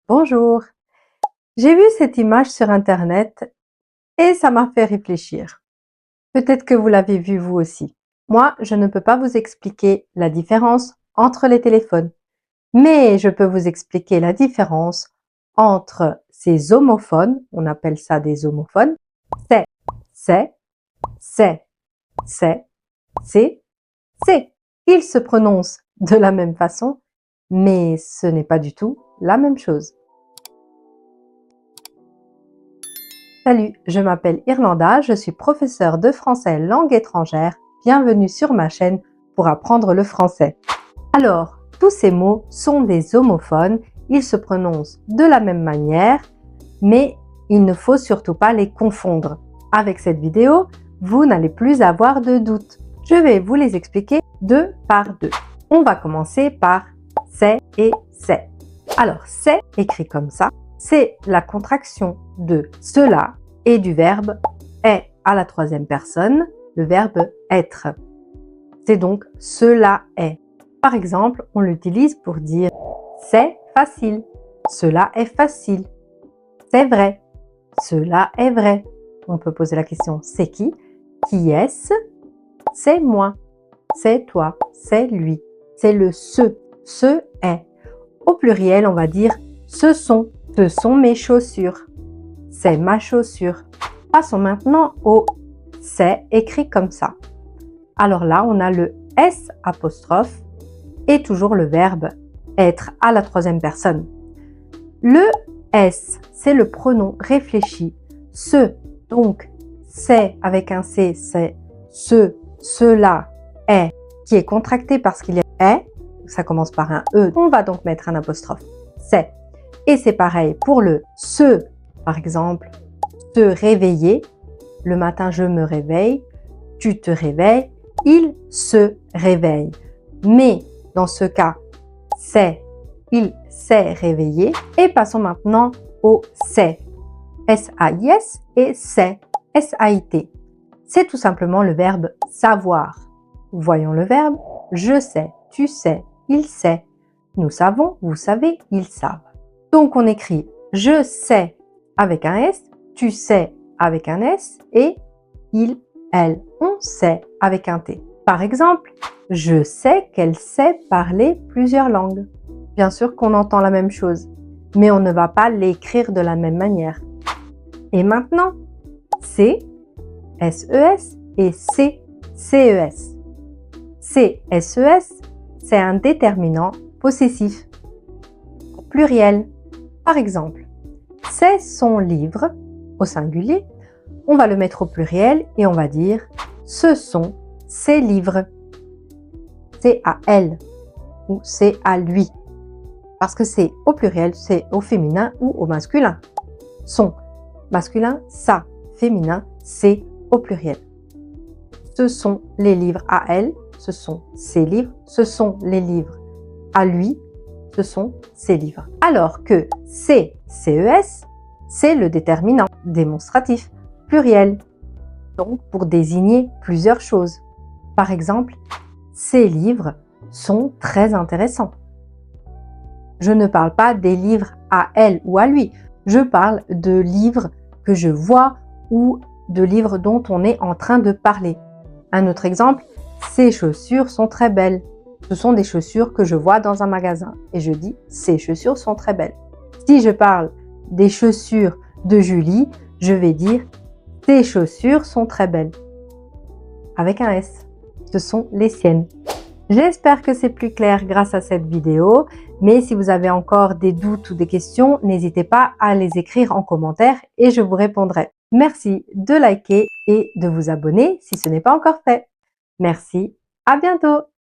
Bonjour, j'ai vu cette image sur Internet et ça m'a fait réfléchir. Peut-être que vous l'avez vue vous aussi. Moi, je ne peux pas vous expliquer la différence entre les téléphones, mais je peux vous expliquer la différence entre ces homophones, on appelle ça des homophones, c'est, c'est, c'est, c'est, c'est. Ils se prononcent de la même façon, mais ce n'est pas du tout la même chose. Salut, je m'appelle Irlanda, je suis professeure de français langue étrangère. Bienvenue sur ma chaîne pour apprendre le français. Alors, tous ces mots sont des homophones, ils se prononcent de la même manière, mais il ne faut surtout pas les confondre. Avec cette vidéo, vous n'allez plus avoir de doute. Je vais vous les expliquer deux par deux. On va commencer par c'est et c'est. Alors, c'est écrit comme ça. C'est la contraction de cela et du verbe est à la troisième personne, le verbe être. C'est donc cela est. Par exemple, on l'utilise pour dire c'est facile, cela est facile, c'est vrai, cela est vrai. On peut poser la question c'est qui est-ce, c'est moi, c'est toi, c'est lui, c'est le ce est. Au pluriel, on va dire ce sont mes chaussures, c'est ma chaussure. Passons maintenant au c'est écrit comme ça. Alors là, on a le S apostrophe et toujours le verbe être à la troisième personne. Le S, c'est le pronom réfléchi. Ce, donc c'est avec un C, c'est cela est, qui est contracté parce qu'il y a est, ça commence par un E, on va donc mettre un apostrophe, c'est. Et c'est pareil pour le se, par exemple, se réveiller, le matin je me réveille, tu te réveilles, il se réveille. Mais dans ce cas, c'est, il s'est réveillé. Et passons maintenant au c'est, S-A-I-S et c'est, S-A-I-T. C'est tout simplement le verbe savoir. Voyons le verbe, je sais, tu sais, il sait, nous savons, vous savez, ils savent. Donc on écrit je sais avec un S, tu sais avec un S et il, elle, on sait avec un T. Par exemple, je sais qu'elle sait parler plusieurs langues. Bien sûr qu'on entend la même chose, mais on ne va pas l'écrire de la même manière. Et maintenant, c'est, S-E-S et c'est, C-E-S. C'est, S-E-S, c'est un déterminant possessif, pluriel. Par exemple, c'est son livre, au singulier, on va le mettre au pluriel et on va dire ce sont ses livres. C'est à elle ou c'est à lui. Parce que c'est au pluriel, c'est au féminin ou au masculin. Son, masculin, ça, féminin, c'est au pluriel. Ce sont les livres à elle, ce sont ses livres, ce sont les livres à lui, ce sont ses livres. Alors que c'est, CES, c'est le déterminant démonstratif pluriel, donc pour désigner plusieurs choses. Par exemple, ces livres sont très intéressants. Je ne parle pas des livres à elle ou à lui, je parle de livres que je vois ou de livres dont on est en train de parler. Un autre exemple, ces chaussures sont très belles. Ce sont des chaussures que je vois dans un magasin et je dis ces chaussures sont très belles. Si je parle des chaussures de Julie, je vais dire ces chaussures sont très belles. Avec un S, ce sont les siennes. J'espère que c'est plus clair grâce à cette vidéo, mais si vous avez encore des doutes ou des questions, n'hésitez pas à les écrire en commentaire et je vous répondrai. Merci de liker et de vous abonner si ce n'est pas encore fait. Merci, à bientôt!